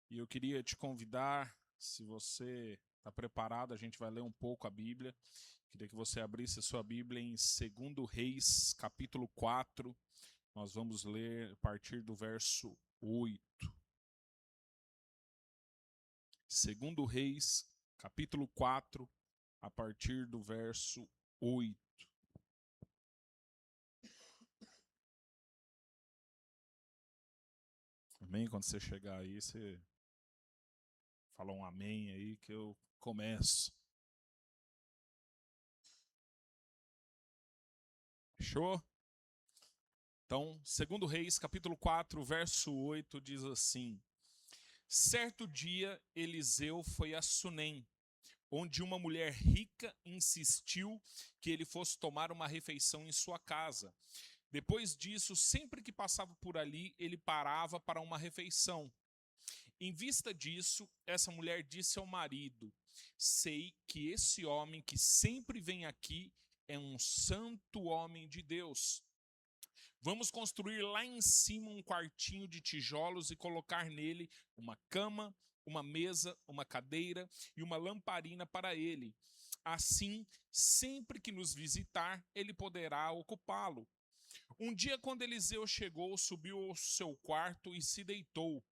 E eu queria te convidar, se você está preparado, a gente vai ler um pouco a Bíblia. Queria que você abrisse a sua Bíblia em 2 Reis, capítulo 4. Nós vamos ler a partir do verso 8. 2 Reis, capítulo 4, a partir do verso 8. Amém? Quando você chegar aí, você fala um amém aí que eu começo. Fechou? Então, 2 Reis, capítulo 4, verso 8, diz assim: Certo dia, Eliseu foi a Sunem, onde uma mulher rica insistiu que ele fosse tomar uma refeição em sua casa. Depois disso, sempre que passava por ali, ele parava para uma refeição. Em vista disso, essa mulher disse ao marido: Sei que esse homem que sempre vem aqui é um santo homem de Deus. Vamos construir lá em cima um quartinho de tijolos e colocar nele uma cama, uma mesa, uma cadeira e uma lamparina para ele. Assim, sempre que nos visitar, ele poderá ocupá-lo. Um dia, quando Eliseu chegou, subiu ao seu quarto e se deitou.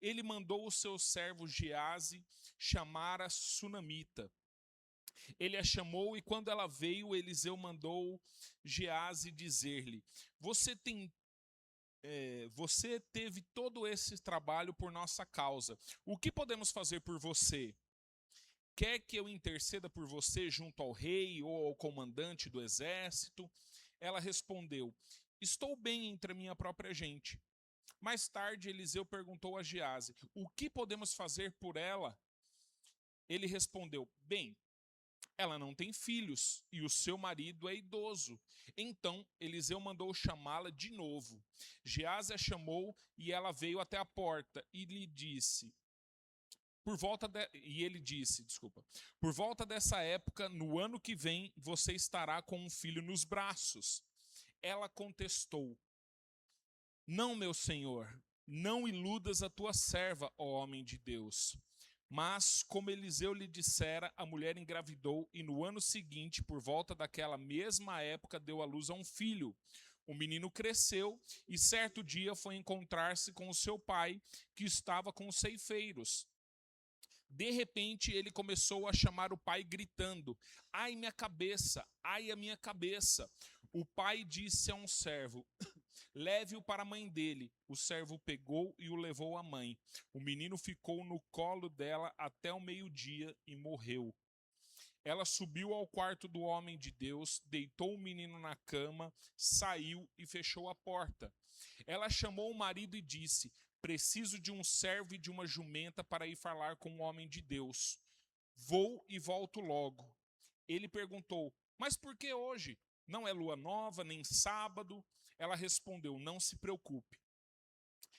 Ele mandou o seu servo Geazi chamar a sunamita. Ele a chamou e quando ela veio, Eliseu mandou Geazi dizer-lhe: Você teve todo esse trabalho por nossa causa. O que podemos fazer por você? Quer que eu interceda por você junto ao rei ou ao comandante do exército? Ela respondeu: Estou bem entre a minha própria gente. Mais tarde, Eliseu perguntou a Geazi: O que podemos fazer por ela? Ele respondeu: Bem, ela não tem filhos e o seu marido é idoso. Então Eliseu mandou chamá-la de novo. Geazi a chamou e ela veio até a porta e lhe disse: E ele disse, por volta dessa época, no ano que vem, você estará com um filho nos braços. Ela contestou: Não, meu senhor, não iludas a tua serva, ó homem de Deus. Mas, como Eliseu lhe dissera, a mulher engravidou e no ano seguinte, por volta daquela mesma época, deu à luz a um filho. O menino cresceu e certo dia foi encontrar-se com o seu pai, que estava com os ceifeiros. De repente, ele começou a chamar o pai, gritando: Ai, minha cabeça! Ai, a minha cabeça! O pai disse a um servo: Leve-o para a mãe dele. O servo pegou e o levou à mãe. O menino ficou no colo dela até o meio-dia e morreu. Ela subiu ao quarto do homem de Deus, deitou o menino na cama, saiu e fechou a porta. Ela chamou o marido e disse: Preciso de um servo e de uma jumenta para ir falar com o homem de Deus. Vou e volto logo. Ele perguntou: Mas por que hoje? Não é lua nova, nem sábado? Ela respondeu: Não se preocupe.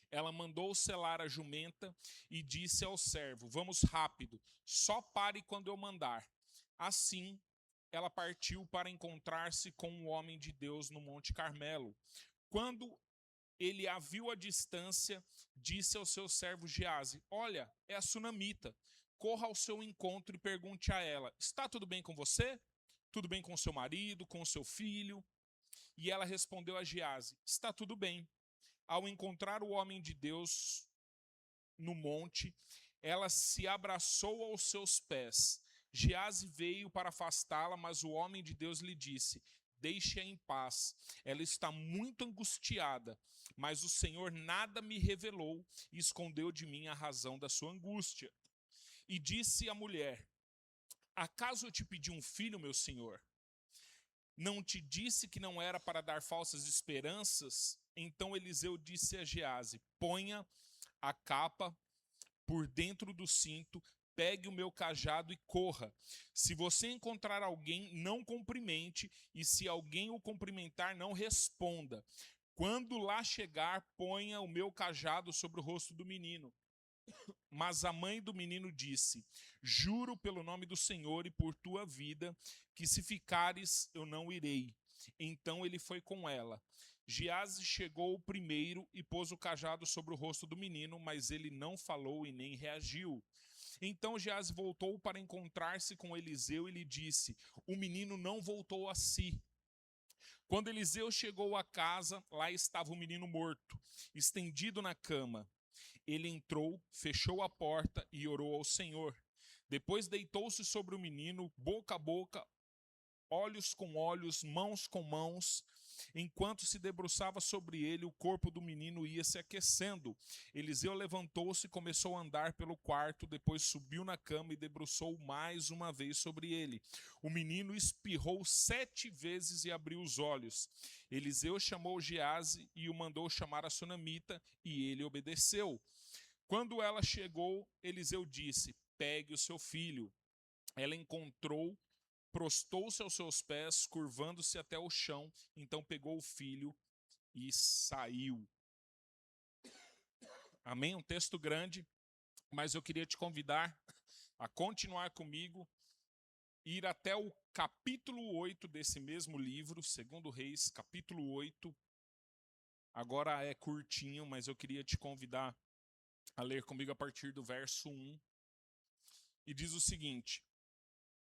Ela mandou selar a jumenta e disse ao servo: Vamos rápido, só pare quando eu mandar. Assim, ela partiu para encontrar-se com o homem de Deus no Monte Carmelo. Quando ele a viu à distância, disse ao seu servo Geazi: Olha, é a sunamita. Corra ao seu encontro e pergunte a ela: Está tudo bem com você? Tudo bem com seu marido, com seu filho? E ela respondeu a Geazi: Está tudo bem. Ao encontrar o homem de Deus no monte, ela se abraçou aos seus pés. Geazi veio para afastá-la, mas o homem de Deus lhe disse: Deixe-a em paz. Ela está muito angustiada, mas o Senhor nada me revelou e escondeu de mim a razão da sua angústia. E disse a mulher: Acaso eu te pedi um filho, meu senhor? Não te disse que não era para dar falsas esperanças? Então Eliseu disse a Geazi: Ponha a capa por dentro do cinto, pegue o meu cajado e corra. Se você encontrar alguém, não cumprimente, e se alguém o cumprimentar, não responda. Quando lá chegar, ponha o meu cajado sobre o rosto do menino. Mas a mãe do menino disse: Juro pelo nome do Senhor e por tua vida, que se ficares, eu não irei. Então ele foi com ela. Giazi chegou primeiro e pôs o cajado sobre o rosto do menino, mas ele não falou e nem reagiu. Então Giazi voltou para encontrar-se com Eliseu e lhe disse: o menino não voltou a si. Quando Eliseu chegou à casa, lá estava o menino morto, estendido na cama. Ele entrou, fechou a porta e orou ao Senhor. Depois deitou-se sobre o menino, boca a boca, olhos com olhos, mãos com mãos. Enquanto se debruçava sobre ele, o corpo do menino ia se aquecendo. Eliseu levantou-se e começou a andar pelo quarto, depois subiu na cama e debruçou mais uma vez sobre ele. O menino espirrou 7 vezes e abriu os olhos. Eliseu chamou Giazi e o mandou chamar a sunamita, e ele obedeceu. Quando ela chegou, Eliseu disse: pegue o seu filho. Ela encontrou, prostou-se aos seus pés, curvando-se até o chão, então pegou o filho e saiu. Amém? Um texto grande, mas eu queria te convidar a continuar comigo, ir até o capítulo 8 desse mesmo livro, 2 Reis, capítulo 8. Agora é curtinho, mas eu queria te convidar a ler comigo a partir do verso 1. E diz o seguinte: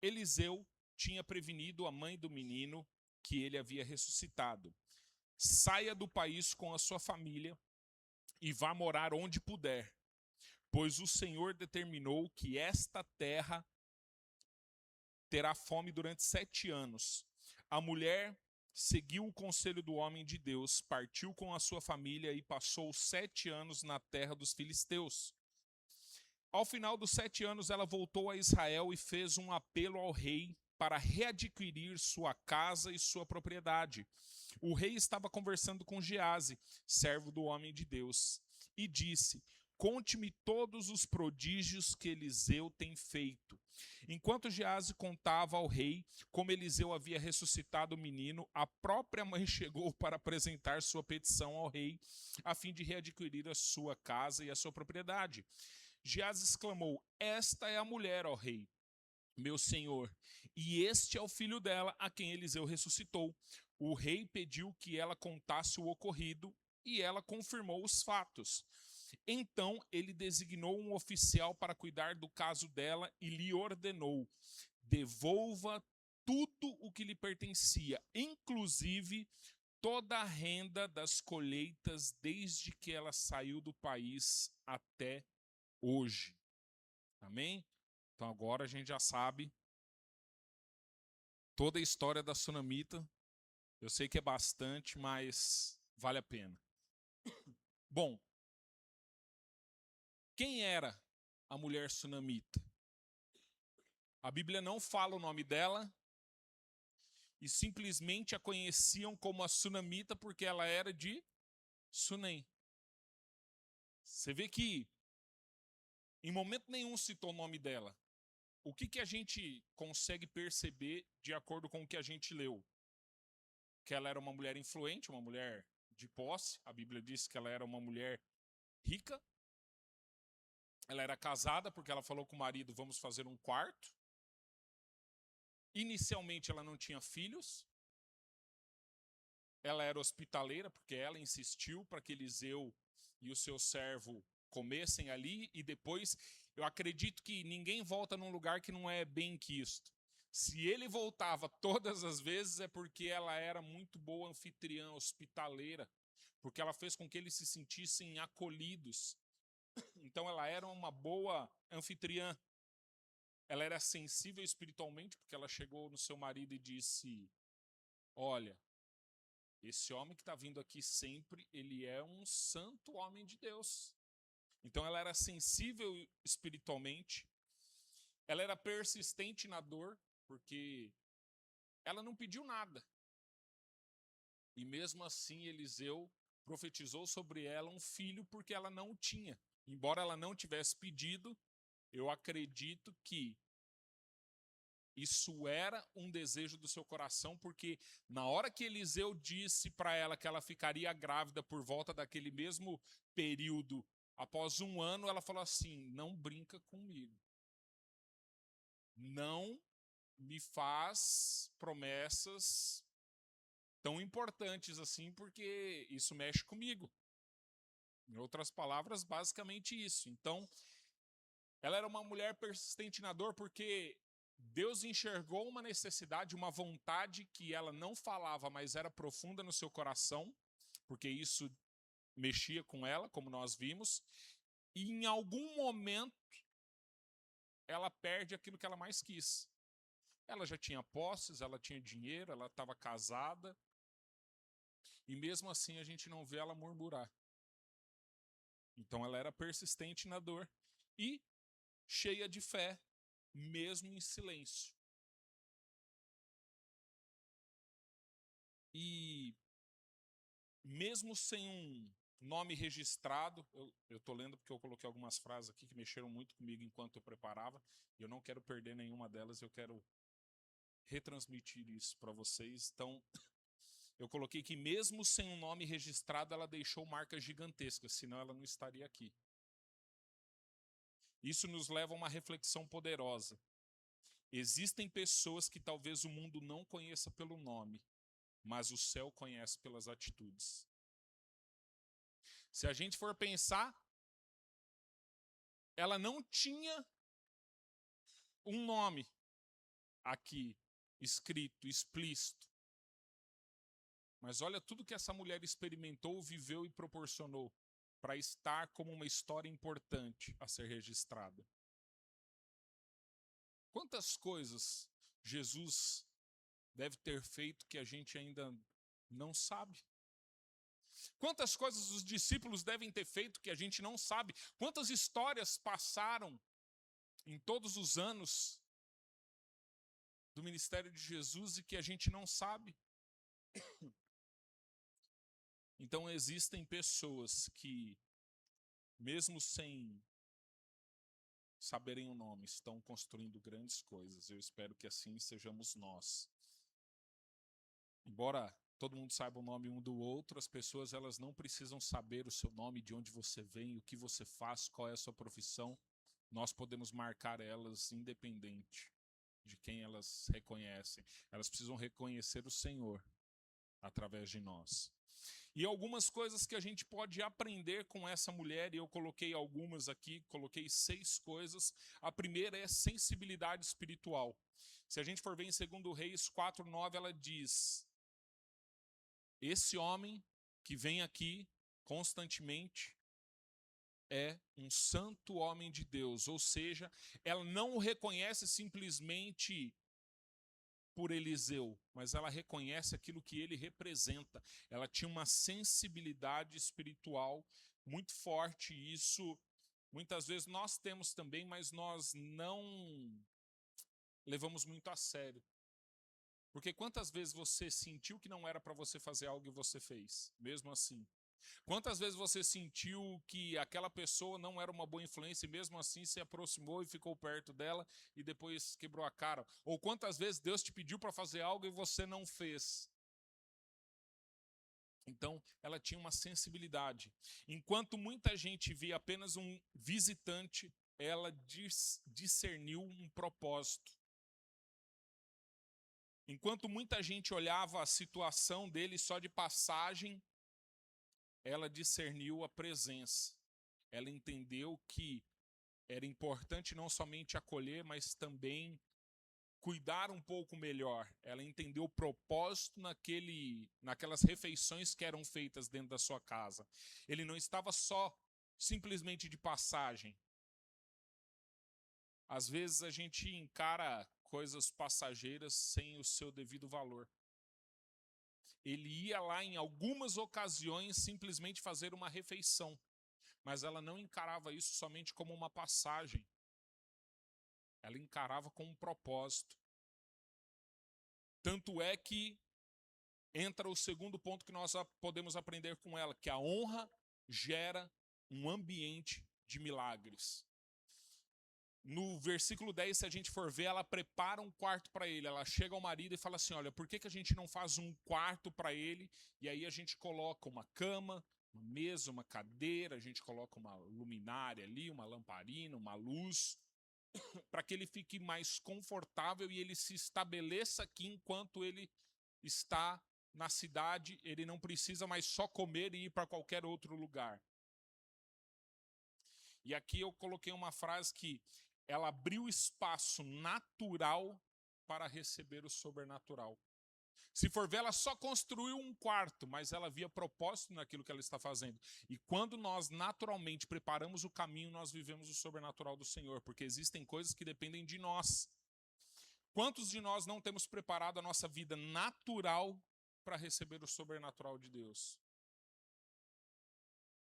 Eliseu tinha prevenido a mãe do menino que ele havia ressuscitado. Saia do país com a sua família e vá morar onde puder, pois o Senhor determinou que esta terra terá fome durante 7 anos. A mulher seguiu o conselho do homem de Deus, partiu com a sua família e passou 7 anos na terra dos filisteus. Ao final dos 7 anos, ela voltou a Israel e fez um apelo ao rei para readquirir sua casa e sua propriedade. O rei estava conversando com Giazi, servo do homem de Deus, e disse: conte-me todos os prodígios que Eliseu tem feito. Enquanto Giazi contava ao rei como Eliseu havia ressuscitado o menino, a própria mãe chegou para apresentar sua petição ao rei, a fim de readquirir a sua casa e a sua propriedade. Giazi exclamou: esta é a mulher, ó rei, meu senhor, e este é o filho dela, a quem Eliseu ressuscitou. O rei pediu que ela contasse o ocorrido, e ela confirmou os fatos. Então ele designou um oficial para cuidar do caso dela e lhe ordenou: devolva tudo o que lhe pertencia, inclusive toda a renda das colheitas desde que ela saiu do país até hoje. Amém? Então agora a gente já sabe toda a história da sunamita. Eu sei que é bastante, mas vale a pena. Bom, quem era a mulher sunamita? A Bíblia não fala o nome dela e simplesmente a conheciam como a sunamita porque ela era de Sunem. Você vê que em momento nenhum citou o nome dela. O que a gente consegue perceber de acordo com o que a gente leu? Que ela era uma mulher influente, uma mulher de posse. A Bíblia diz que ela era uma mulher rica. Ela era casada porque ela falou com o marido: vamos fazer um quarto. Inicialmente ela não tinha filhos. Ela era hospitaleira porque ela insistiu para que Eliseu e o seu servo comessem ali, e depois eu acredito que ninguém volta num lugar que não é bem quisto. Se ele voltava todas as vezes é porque ela era muito boa anfitriã, hospitaleira, porque ela fez com que eles se sentissem acolhidos. Então ela era uma boa anfitriã. Ela era sensível espiritualmente, porque ela chegou no seu marido e disse: olha, esse homem que está vindo aqui sempre, ele é um santo homem de Deus. Então ela era sensível espiritualmente, ela era persistente na dor, porque ela não pediu nada. E mesmo assim Eliseu profetizou sobre ela um filho porque ela não o tinha. Embora ela não tivesse pedido, eu acredito que isso era um desejo do seu coração, porque na hora que Eliseu disse para ela que ela ficaria grávida por volta daquele mesmo período, após 1 ano, ela falou assim: não brinca comigo. Não me faz promessas tão importantes assim, porque isso mexe comigo. Em outras palavras, basicamente isso. Então, ela era uma mulher persistente na dor porque Deus enxergou uma necessidade, uma vontade que ela não falava, mas era profunda no seu coração, porque isso mexia com ela, como nós vimos, e em algum momento ela perde aquilo que ela mais quis. Ela já tinha posses, ela tinha dinheiro, ela estava casada, e mesmo assim a gente não vê ela murmurar. Então ela era persistente na dor e cheia de fé, mesmo em silêncio. E mesmo sem um nome registrado, eu estou lendo porque eu coloquei algumas frases aqui que mexeram muito comigo enquanto eu preparava, e eu não quero perder nenhuma delas, eu quero retransmitir isso para vocês. Então, eu coloquei que mesmo sem um nome registrado, ela deixou marcas gigantescas, senão ela não estaria aqui. Isso nos leva a uma reflexão poderosa. Existem pessoas que talvez o mundo não conheça pelo nome, mas o céu conhece pelas atitudes. Se a gente for pensar, ela não tinha um nome aqui escrito, explícito. Mas olha tudo que essa mulher experimentou, viveu e proporcionou para estar como uma história importante a ser registrada. Quantas coisas Jesus deve ter feito que a gente ainda não sabe? Quantas coisas os discípulos devem ter feito que a gente não sabe? Quantas histórias passaram em todos os anos do ministério de Jesus e que a gente não sabe? Então existem pessoas que, mesmo sem saberem o nome, estão construindo grandes coisas. Eu espero que assim sejamos nós. Embora todo mundo saiba o nome um do outro, as pessoas elas não precisam saber o seu nome, de onde você vem, o que você faz, qual é a sua profissão. Nós podemos marcar elas independente de quem elas reconhecem. Elas precisam reconhecer o Senhor através de nós. E algumas coisas que a gente pode aprender com essa mulher, e eu coloquei algumas aqui, coloquei 6 coisas. A primeira é sensibilidade espiritual. Se a gente for ver em 2 Reis 4:9, ela diz: esse homem que vem aqui constantemente é um santo homem de Deus. Ou seja, ela não o reconhece simplesmente por Eliseu, mas ela reconhece aquilo que ele representa. Ela tinha uma sensibilidade espiritual muito forte, e isso muitas vezes nós temos também, mas nós não levamos muito a sério. Porque quantas vezes você sentiu que não era para você fazer algo e você fez, mesmo assim? Quantas vezes você sentiu que aquela pessoa não era uma boa influência e mesmo assim se aproximou e ficou perto dela e depois quebrou a cara? Ou quantas vezes Deus te pediu para fazer algo e você não fez? Então, ela tinha uma sensibilidade. Enquanto muita gente via apenas um visitante, ela discerniu um propósito. Enquanto muita gente olhava a situação dele só de passagem, ela discerniu a presença. Ela entendeu que era importante não somente acolher, mas também cuidar um pouco melhor. Ela entendeu o propósito naquelas refeições que eram feitas dentro da sua casa. Ele não estava só simplesmente de passagem. Às vezes a gente encara coisas passageiras sem o seu devido valor. Ele ia lá em algumas ocasiões simplesmente fazer uma refeição, mas ela não encarava isso somente como uma passagem. Ela encarava como um propósito. Tanto é que entra o segundo ponto que nós podemos aprender com ela, que a honra gera um ambiente de milagres. No versículo 10, se a gente for ver, ela prepara um quarto para ele. Ela chega ao marido e fala assim: olha, por que a gente não faz um quarto para ele? E aí a gente coloca uma cama, uma mesa, uma cadeira, a gente coloca uma luminária ali, uma lamparina, uma luz, para que ele fique mais confortável e ele se estabeleça aqui enquanto ele está na cidade, ele não precisa mais só comer e ir para qualquer outro lugar. E aqui eu coloquei uma frase que ela abriu espaço natural para receber o sobrenatural. Se for ver, ela só construiu um quarto, mas ela via propósito naquilo que ela está fazendo. E quando nós naturalmente preparamos o caminho, nós vivemos o sobrenatural do Senhor, porque existem coisas que dependem de nós. Quantos de nós não temos preparado a nossa vida natural para receber o sobrenatural de Deus?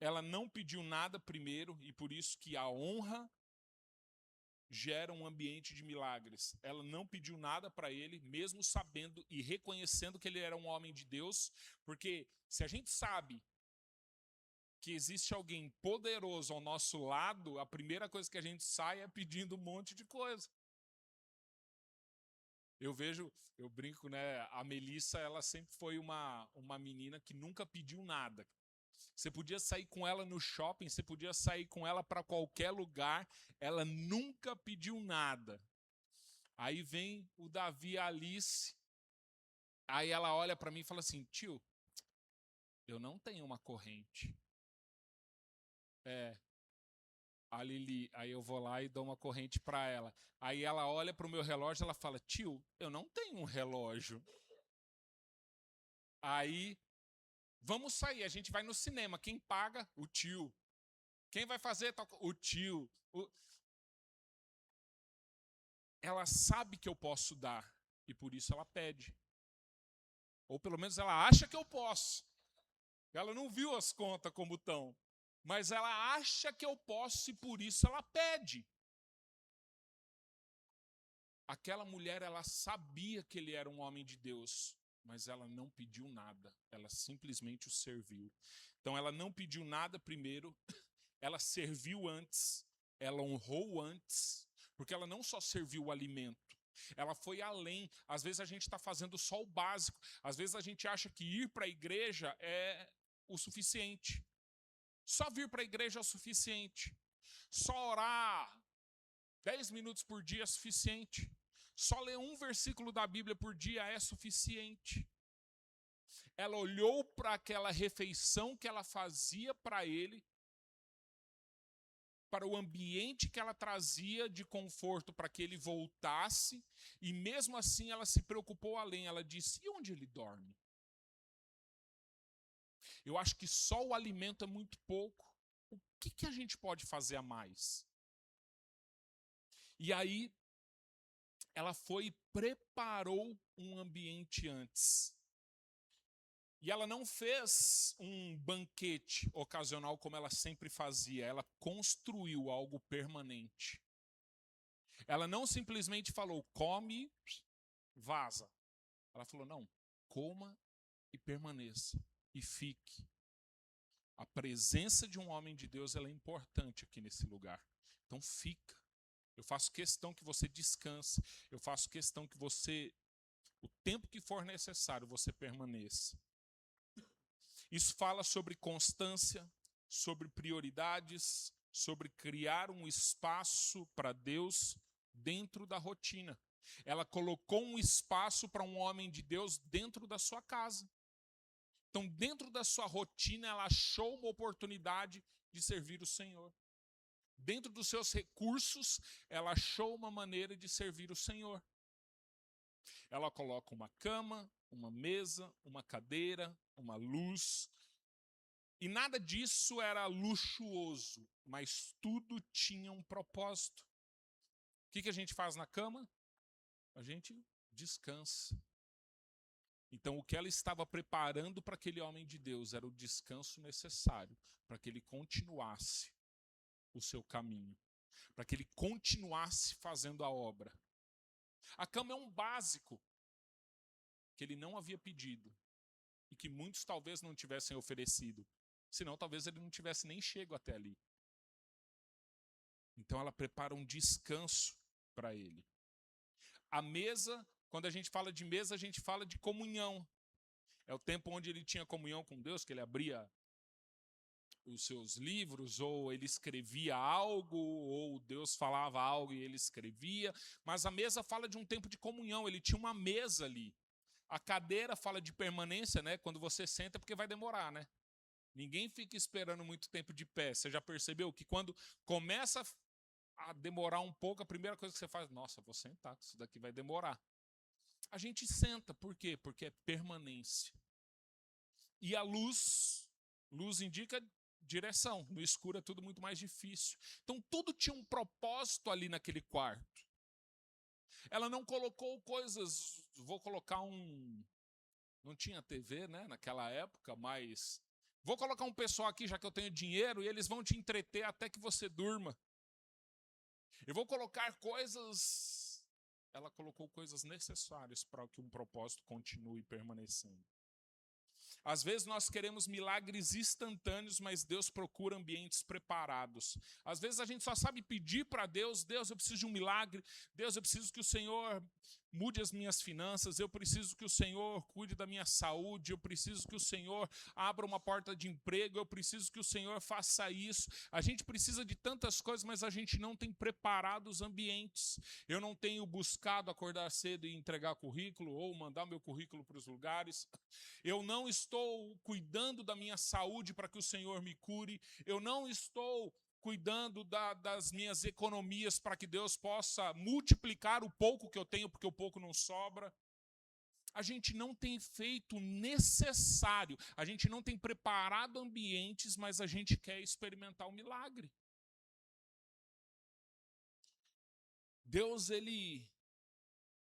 Ela não pediu nada primeiro, e por isso que a honra gera um ambiente de milagres. Ela não pediu nada para ele, mesmo sabendo e reconhecendo que ele era um homem de Deus, porque se a gente sabe que existe alguém poderoso ao nosso lado, a primeira coisa que a gente sai é pedindo um monte de coisa. Eu brinco, né? A Melissa, ela sempre foi uma menina que nunca pediu nada. Você podia sair com ela no shopping, você podia sair com ela para qualquer lugar, ela nunca pediu nada. Aí vem o Davi e a Alice, aí ela olha para mim e fala assim: tio, eu não tenho uma corrente. A Lili, aí eu vou lá e dou uma corrente para ela. Aí ela olha para o meu relógio e ela fala: tio, eu não tenho um relógio. Aí, vamos sair, a gente vai no cinema. Quem paga? O tio. Quem vai fazer? O tio. Ela sabe que eu posso dar e por isso ela pede. Ou pelo menos ela acha que eu posso. Ela não viu as contas como estão. Mas ela acha que eu posso e por isso ela pede. Aquela mulher, ela sabia que ele era um homem de Deus, mas ela não pediu nada. Ela simplesmente o serviu. Então ela não pediu nada primeiro, ela serviu antes, ela honrou antes, porque ela não só serviu o alimento, ela foi além. Às vezes a gente está fazendo só o básico. Às vezes a gente acha que ir para a igreja é o suficiente. Só vir para a igreja é o suficiente. Só orar 10 minutos por dia é suficiente. Só ler um versículo da Bíblia por dia é suficiente. Ela olhou para aquela refeição que ela fazia para ele, para o ambiente que ela trazia de conforto para que ele voltasse, e mesmo assim ela se preocupou além. Ela disse: e onde ele dorme? Eu acho que só o alimento é muito pouco. O que a gente pode fazer a mais? E aí, ela foi e preparou um ambiente antes. E ela não fez um banquete ocasional como ela sempre fazia. Ela construiu algo permanente. Ela não simplesmente falou: come, vaza. Ela falou: não, coma e permaneça. E fique. A presença de um homem de Deus, ela é importante aqui nesse lugar. Então fica. Eu faço questão que você descanse. Eu faço questão que você, o tempo que for necessário, você permaneça. Isso fala sobre constância, sobre prioridades, sobre criar um espaço para Deus dentro da rotina. Ela colocou um espaço para um homem de Deus dentro da sua casa. Então, dentro da sua rotina, ela achou uma oportunidade de servir o Senhor. Dentro dos seus recursos, ela achou uma maneira de servir o Senhor. Ela coloca uma cama, uma mesa, uma cadeira, uma luz. E nada disso era luxuoso, mas tudo tinha um propósito. O que a gente faz na cama? A gente descansa. Então, o que ela estava preparando para aquele homem de Deus era o descanso necessário para que ele continuasse o seu caminho, para que ele continuasse fazendo a obra. A cama é um básico que ele não havia pedido e que muitos talvez não tivessem oferecido, senão talvez ele não tivesse nem chego até ali. Então ela prepara um descanso para ele. A mesa, quando a gente fala de mesa, a gente fala de comunhão. É o tempo onde ele tinha comunhão com Deus, que ele abria os seus livros, ou ele escrevia algo, ou Deus falava algo e ele escrevia. Mas a mesa fala de um tempo de comunhão, ele tinha uma mesa ali. A cadeira fala de permanência, né? Quando você senta é porque vai demorar, né? Ninguém fica esperando muito tempo de pé. Você já percebeu que quando começa a demorar um pouco, a primeira coisa que você faz, nossa, vou sentar, isso daqui vai demorar. A gente senta, por quê? Porque é permanência. E a luz indica direção. No escuro é tudo muito mais difícil. Então tudo tinha um propósito ali naquele quarto. Ela não colocou coisas, vou colocar não tinha TV, né, naquela época, mas vou colocar um pessoal aqui, já que eu tenho dinheiro, e eles vão te entreter até que você durma. Eu vou colocar coisas. Ela colocou coisas necessárias para que um propósito continue permanecendo. Às vezes nós queremos milagres instantâneos, mas Deus procura ambientes preparados. Às vezes a gente só sabe pedir para Deus, Deus, eu preciso de um milagre, Deus, eu preciso que o Senhor mude as minhas finanças, eu preciso que o Senhor cuide da minha saúde, eu preciso que o Senhor abra uma porta de emprego, eu preciso que o Senhor faça isso. A gente precisa de tantas coisas, mas a gente não tem preparado os ambientes. Eu não tenho buscado acordar cedo e entregar currículo ou mandar meu currículo para os lugares. Eu não estou cuidando da minha saúde para que o Senhor me cure. Eu não estou cuidando das minhas economias para que Deus possa multiplicar o pouco que eu tenho, porque o pouco não sobra. A gente não tem feito o necessário, a gente não tem preparado ambientes, mas a gente quer experimentar o milagre. Deus, ele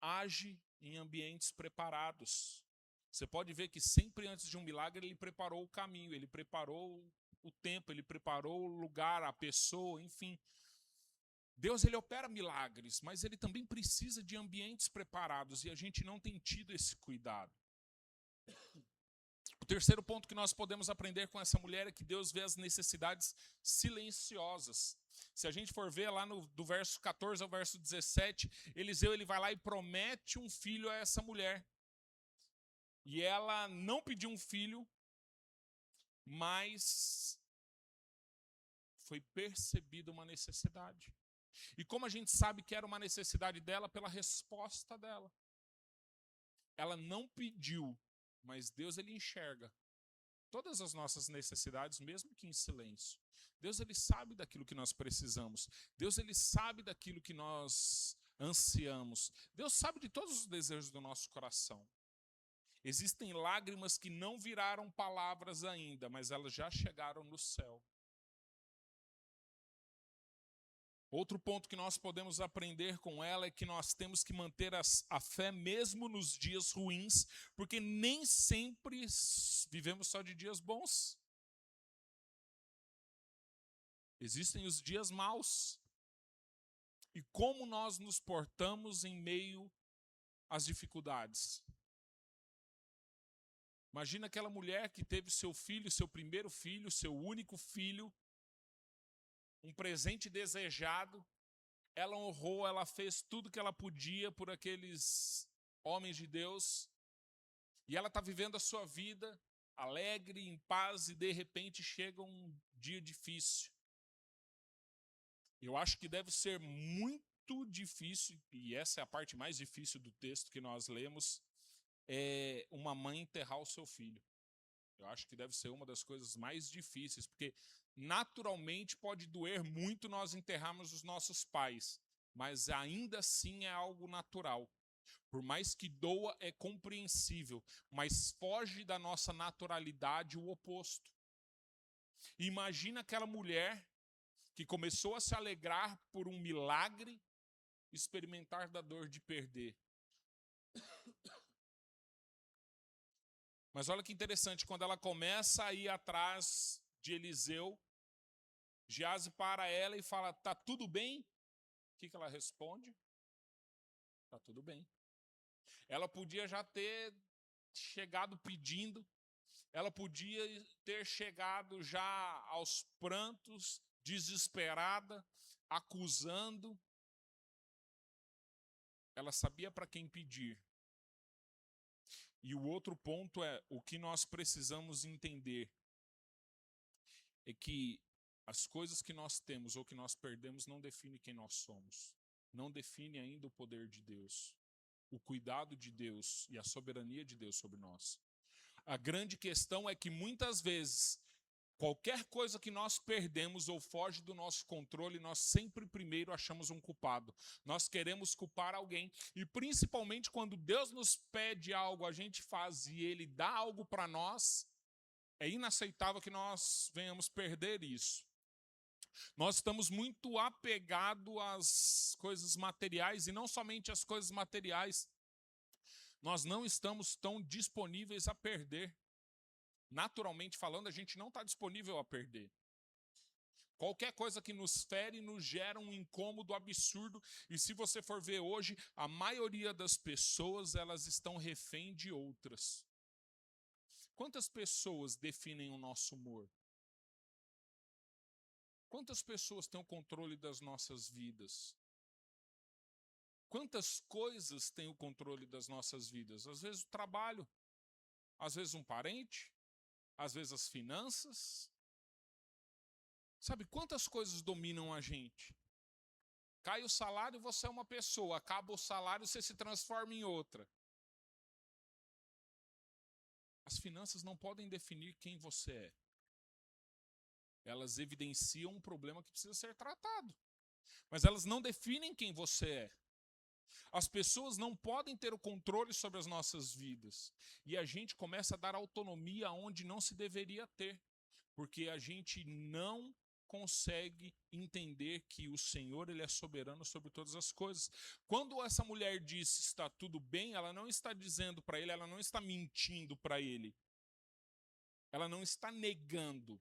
age em ambientes preparados. Você pode ver que sempre antes de um milagre ele preparou o caminho, ele preparou o tempo, ele preparou o lugar, a pessoa, enfim. Deus, ele opera milagres, mas ele também precisa de ambientes preparados e a gente não tem tido esse cuidado. O terceiro ponto que nós podemos aprender com essa mulher é que Deus vê as necessidades silenciosas. Se a gente for ver lá do verso 14 ao verso 17, Eliseu ele vai lá e promete um filho a essa mulher. E ela não pediu um filho, mas foi percebida uma necessidade. E como a gente sabe que era uma necessidade dela? Pela resposta dela. Ela não pediu, mas Deus ele enxerga todas as nossas necessidades, mesmo que em silêncio. Deus ele sabe daquilo que nós precisamos. Deus ele sabe daquilo que nós ansiamos. Deus sabe de todos os desejos do nosso coração. Existem lágrimas que não viraram palavras ainda, mas elas já chegaram no céu. Outro ponto que nós podemos aprender com ela é que nós temos que manter a fé mesmo nos dias ruins, porque nem sempre vivemos só de dias bons. Existem os dias maus. E como nós nos portamos em meio às dificuldades? Imagina aquela mulher que teve seu filho, seu primeiro filho, seu único filho, um presente desejado, ela honrou, ela fez tudo que ela podia por aqueles homens de Deus, e ela está vivendo a sua vida alegre, em paz, e de repente chega um dia difícil. Eu acho que deve ser muito difícil, e essa é a parte mais difícil do texto que nós lemos, é uma mãe enterrar o seu filho. Eu acho que deve ser uma das coisas mais difíceis, porque naturalmente pode doer muito nós enterrarmos os nossos pais, mas ainda assim é algo natural. Por mais que doa, é compreensível, mas foge da nossa naturalidade o oposto. Imagina aquela mulher que começou a se alegrar por um milagre, experimentar da dor de perder. Mas olha que interessante, quando ela começa a ir atrás de Eliseu, Geazi para ela e fala, tá tudo bem? O que ela responde? Tá tudo bem. Ela podia já ter chegado pedindo, ela podia ter chegado já aos prantos, desesperada, acusando. Ela sabia para quem pedir. E o outro ponto é, o que nós precisamos entender é que as coisas que nós temos ou que nós perdemos não definem quem nós somos. Não define ainda o poder de Deus. o cuidado de Deus e a soberania de Deus sobre nós. A grande questão é que muitas vezes, qualquer coisa que nós perdemos ou foge do nosso controle, nós sempre primeiro achamos um culpado. Nós queremos culpar alguém. E principalmente quando Deus nos pede algo, a gente faz e Ele dá algo para nós, é inaceitável que nós venhamos perder isso. Nós estamos muito apegados às coisas materiais, e não somente às coisas materiais. Nós não estamos tão disponíveis a perder. Naturalmente falando, a gente não está disponível a perder. Qualquer coisa que nos fere nos gera um incômodo absurdo. E se você for ver hoje, a maioria das pessoas, elas estão refém de outras. Quantas pessoas definem o nosso humor? Quantas pessoas têm o controle das nossas vidas? Quantas coisas têm o controle das nossas vidas? Às vezes o trabalho, às vezes um parente, às vezes as finanças. Sabe, quantas coisas dominam a gente? Cai o salário, você é uma pessoa. Acaba o salário, você se transforma em outra. As finanças não podem definir quem você é. Elas evidenciam um problema que precisa ser tratado. Mas elas não definem quem você é. As pessoas não podem ter o controle sobre as nossas vidas. E a gente começa a dar autonomia onde não se deveria ter. Porque a gente não consegue entender que o Senhor, Ele é soberano sobre todas as coisas. Quando essa mulher diz está tudo bem, ela não está dizendo para ele, ela não está mentindo para ele. Ela não está negando.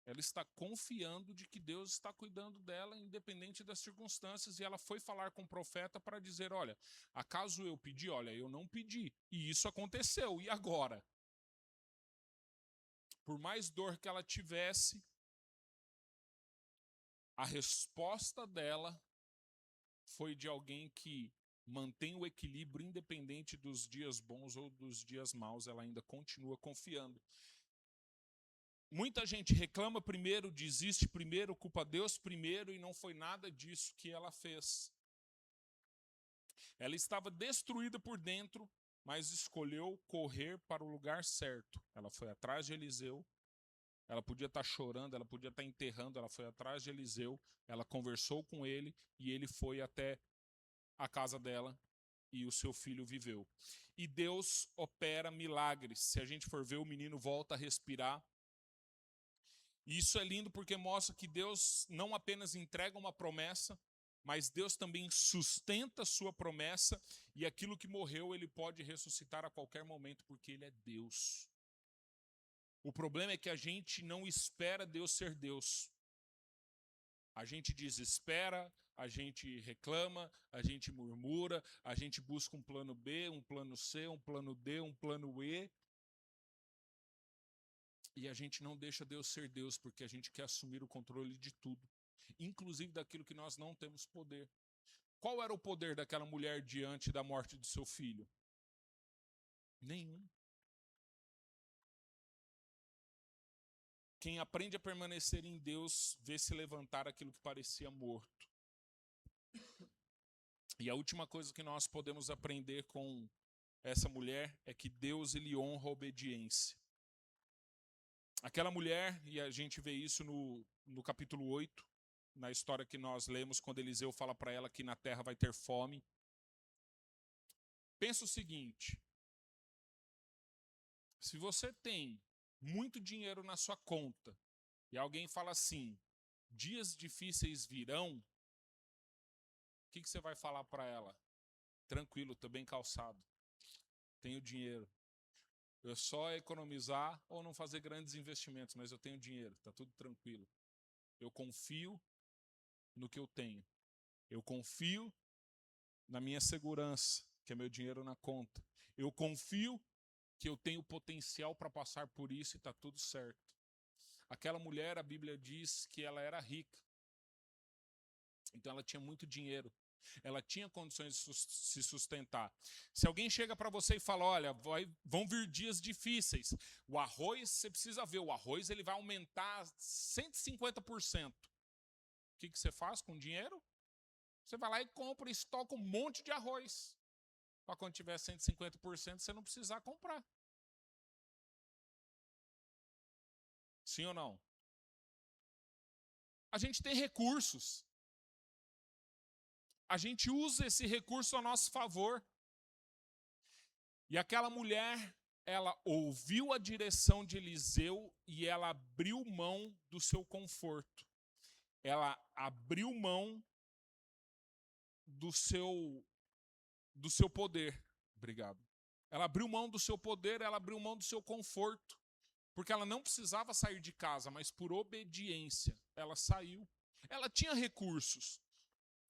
Ela está confiando de que Deus está cuidando dela, independente das circunstâncias. E ela foi falar com o profeta para dizer, olha, acaso eu pedi? Olha, eu não pedi. E isso aconteceu. E agora? Por mais dor que ela tivesse, a resposta dela foi de alguém que mantém o equilíbrio independente dos dias bons ou dos dias maus. Ela ainda continua confiando. Muita gente reclama primeiro, desiste primeiro, culpa Deus primeiro, e não foi nada disso que ela fez. Ela estava destruída por dentro, mas escolheu correr para o lugar certo. Ela foi atrás de Eliseu. Ela podia estar chorando, ela podia estar enterrando, ela foi atrás de Eliseu, ela conversou com ele e ele foi até a casa dela e o seu filho viveu. E Deus opera milagres. Se a gente for ver, o menino volta a respirar. E isso é lindo porque mostra que Deus não apenas entrega uma promessa, mas Deus também sustenta a sua promessa, e aquilo que morreu ele pode ressuscitar a qualquer momento, porque ele é Deus. O problema é que a gente não espera Deus ser Deus. A gente desespera, a gente reclama, a gente murmura, a gente busca um plano B, um plano C, um plano D, um plano E. E a gente não deixa Deus ser Deus, porque a gente quer assumir o controle de tudo, inclusive daquilo que nós não temos poder. Qual era o poder daquela mulher diante da morte de seu filho? Nenhum. Quem aprende a permanecer em Deus, vê se levantar aquilo que parecia morto. E a última coisa que nós podemos aprender com essa mulher é que Deus, ele honra a obediência. Aquela mulher, e a gente vê isso no capítulo 8, na história que nós lemos, quando Eliseu fala para ela que na terra vai ter fome. Pensa o seguinte: se você tem muito dinheiro na sua conta e alguém fala assim, dias difíceis virão, o que você vai falar para ela? Tranquilo, estou bem calçado, tenho dinheiro. Eu só economizar ou não fazer grandes investimentos, mas eu tenho dinheiro, está tudo tranquilo. Eu confio no que eu tenho. Eu confio na minha segurança, que é meu dinheiro na conta. Eu confio que eu tenho potencial para passar por isso e está tudo certo. Aquela mulher, a Bíblia diz que ela era rica. Então ela tinha muito dinheiro. Ela tinha condições de se sustentar. Se alguém chega para você e fala, olha, vão vir dias difíceis. O arroz, você precisa ver, o arroz ele vai aumentar 150%. O que você faz com o dinheiro? Você vai lá e compra e estoca um monte de arroz. para quando tiver 150% você não precisar comprar. Sim ou não? A gente tem recursos. A gente usa esse recurso a nosso favor. E aquela mulher, ela ouviu a direção de Eliseu e ela abriu mão do seu conforto. Ela abriu mão do seu poder. Obrigado. Ela abriu mão do seu poder, ela abriu mão do seu conforto. Porque ela não precisava sair de casa, mas por obediência, ela saiu. Ela tinha recursos.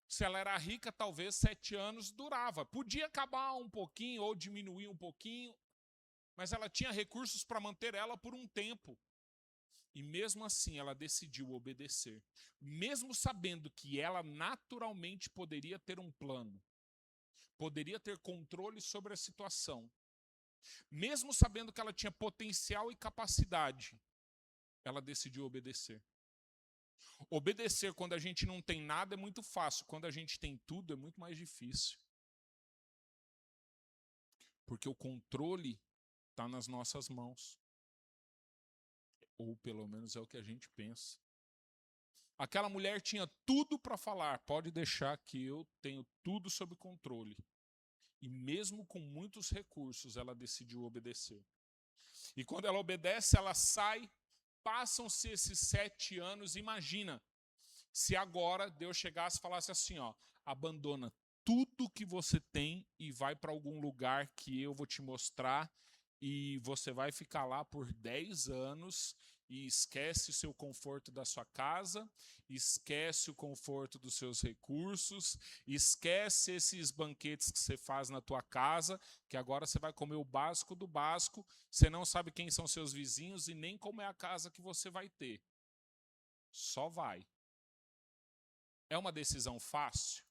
Se ela era rica, talvez 7 anos durava. Podia acabar um pouquinho ou diminuir um pouquinho, mas ela tinha recursos para manter ela por um tempo. E mesmo assim, ela decidiu obedecer. Mesmo sabendo que ela naturalmente poderia ter um plano, poderia ter controle sobre a situação. Mesmo sabendo que ela tinha potencial e capacidade, ela decidiu obedecer. Obedecer quando a gente não tem nada é muito fácil. Quando a gente tem tudo é muito mais difícil. Porque o controle está nas nossas mãos. Ou pelo menos é o que a gente pensa. Aquela mulher tinha tudo para falar. Pode deixar que eu tenho tudo sob controle. E mesmo com muitos recursos, ela decidiu obedecer. E quando ela obedece, ela sai. Passam-se esses 7 anos. Imagina se agora Deus chegasse e falasse assim, ó, abandona tudo que você tem e vai para algum lugar que eu vou te mostrar e você vai ficar lá por 10 anos e esquece o seu conforto da sua casa, esquece o conforto dos seus recursos, esquece esses banquetes que você faz na tua casa, que agora você vai comer o básico do básico, você não sabe quem são seus vizinhos e nem como é a casa que você vai ter. Só vai. É uma decisão fácil?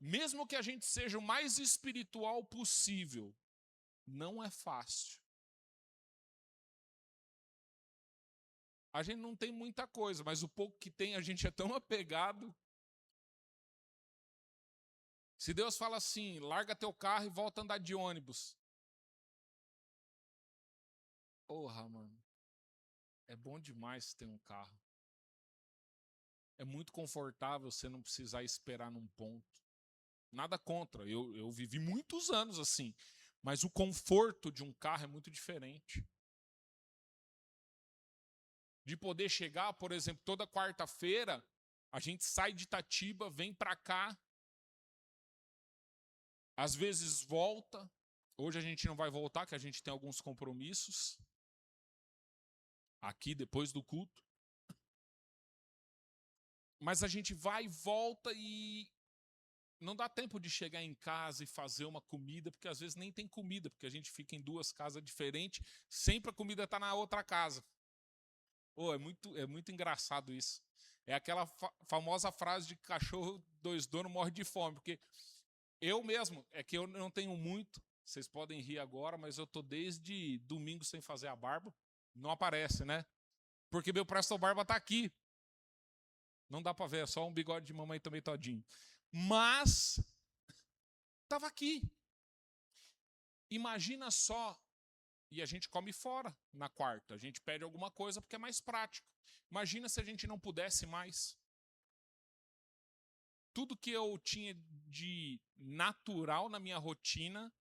Mesmo que a gente seja o mais espiritual possível, não é fácil. A gente não tem muita coisa, mas o pouco que tem a gente é tão apegado. Se Deus fala assim, larga teu carro e volta a andar de ônibus. Porra, mano. É bom demais ter um carro. É muito confortável você não precisar esperar num ponto. Nada contra, eu vivi muitos anos assim. Mas o conforto de um carro é muito diferente. De poder chegar, por exemplo, toda quarta-feira, a gente sai de Itatiba, vem para cá, às vezes volta. Hoje a gente não vai voltar, que a gente tem alguns compromissos aqui depois do culto. Mas a gente vai e volta e não dá tempo de chegar em casa e fazer uma comida, porque às vezes nem tem comida, porque a gente fica em 2 casas diferentes, sempre a comida está na outra casa. Oh, é muito engraçado isso. É aquela famosa frase de cachorro 2 donos morre de fome, porque eu mesmo, é que eu não tenho muito, vocês podem rir agora, mas eu tô desde domingo sem fazer a barba. Não aparece, né? Porque meu Presto Barba tá aqui. Não dá para ver, é só um bigode de mamãe também todinho. Mas tava aqui. Imagina só, e a gente come fora na quarta. A gente pede alguma coisa porque é mais prático. Imagina se a gente não pudesse mais. Tudo que eu tinha de natural na minha rotina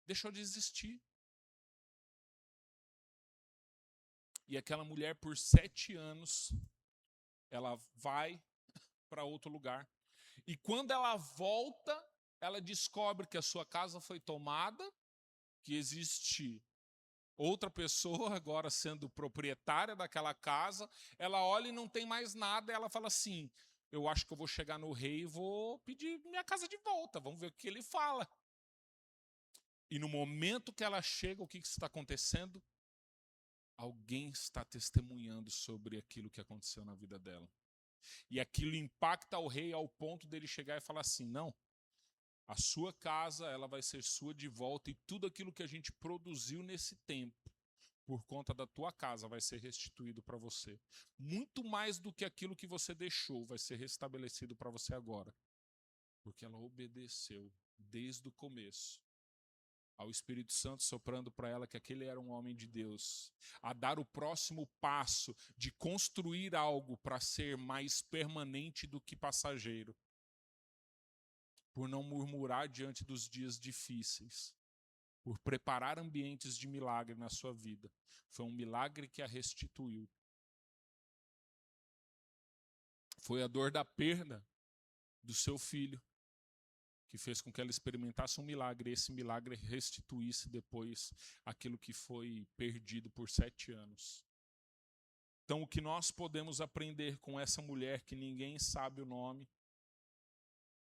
deixou de existir. E aquela mulher, por 7 anos, ela vai para outro lugar. E quando ela volta, ela descobre que a sua casa foi tomada, que existe outra pessoa agora sendo proprietária daquela casa. Ela olha e não tem mais nada, e ela fala assim, eu acho que eu vou chegar no rei e vou pedir minha casa de volta, vamos ver o que ele fala. E no momento que ela chega, o que está acontecendo? Alguém está testemunhando sobre aquilo que aconteceu na vida dela. E aquilo impacta o rei ao ponto dele chegar e falar assim, não, a sua casa ela vai ser sua de volta e tudo aquilo que a gente produziu nesse tempo, por conta da tua casa, vai ser restituído para você. Muito mais do que aquilo que você deixou vai ser restabelecido para você agora. Porque ela obedeceu. desde o começo, ao Espírito Santo soprando para ela que aquele era um homem de Deus, a dar o próximo passo de construir algo para ser mais permanente do que passageiro, por não murmurar diante dos dias difíceis, por preparar ambientes de milagre na sua vida. Foi um milagre que a restituiu. Foi a dor da perda do seu filho que fez com que ela experimentasse um milagre, e esse milagre restituísse depois aquilo que foi perdido por 7 anos. Então, o que nós podemos aprender com essa mulher que ninguém sabe o nome,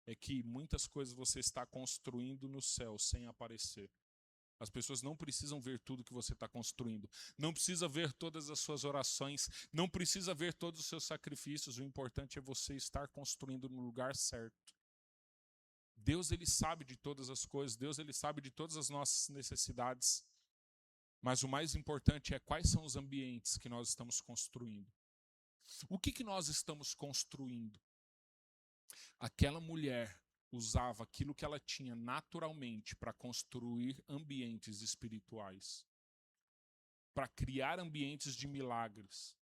é que muitas coisas você está construindo no céu sem aparecer. As pessoas não precisam ver tudo que você está construindo, não precisa ver todas as suas orações, não precisa ver todos os seus sacrifícios, o importante é você estar construindo no lugar certo. Deus, ele sabe de todas as coisas, Deus, ele sabe de todas as nossas necessidades, mas o mais importante é quais são os ambientes que nós estamos construindo. O que nós estamos construindo? Aquela mulher usava aquilo que ela tinha naturalmente para construir ambientes espirituais, para criar ambientes de milagres.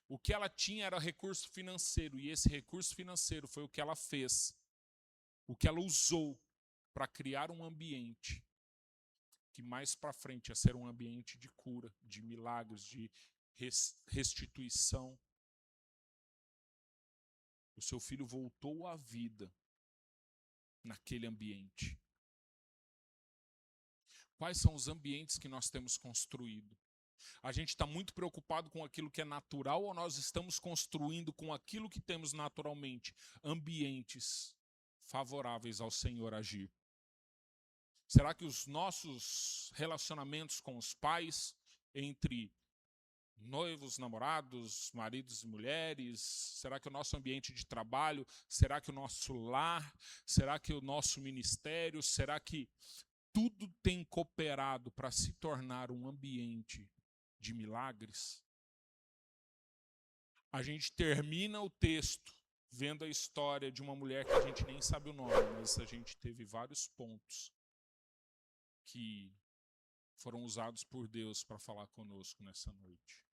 O que ela tinha era recurso financeiro, e esse recurso financeiro foi o que ela fez, o que ela usou para criar um ambiente que mais para frente ia ser um ambiente de cura, de milagres, de restituição. O seu filho voltou à vida naquele ambiente. Quais são os ambientes que nós temos construído? A gente está muito preocupado com aquilo que é natural ou nós estamos construindo com aquilo que temos naturalmente ambientes favoráveis ao Senhor agir? Será que os nossos relacionamentos com os pais, entre noivos, namorados, maridos e mulheres, será que o nosso ambiente de trabalho, será que o nosso lar, será que o nosso ministério, será que tudo tem cooperado para se tornar um ambiente de milagres? A gente termina o texto vendo a história de uma mulher que a gente nem sabe o nome, mas a gente teve vários pontos que foram usados por Deus para falar conosco nessa noite.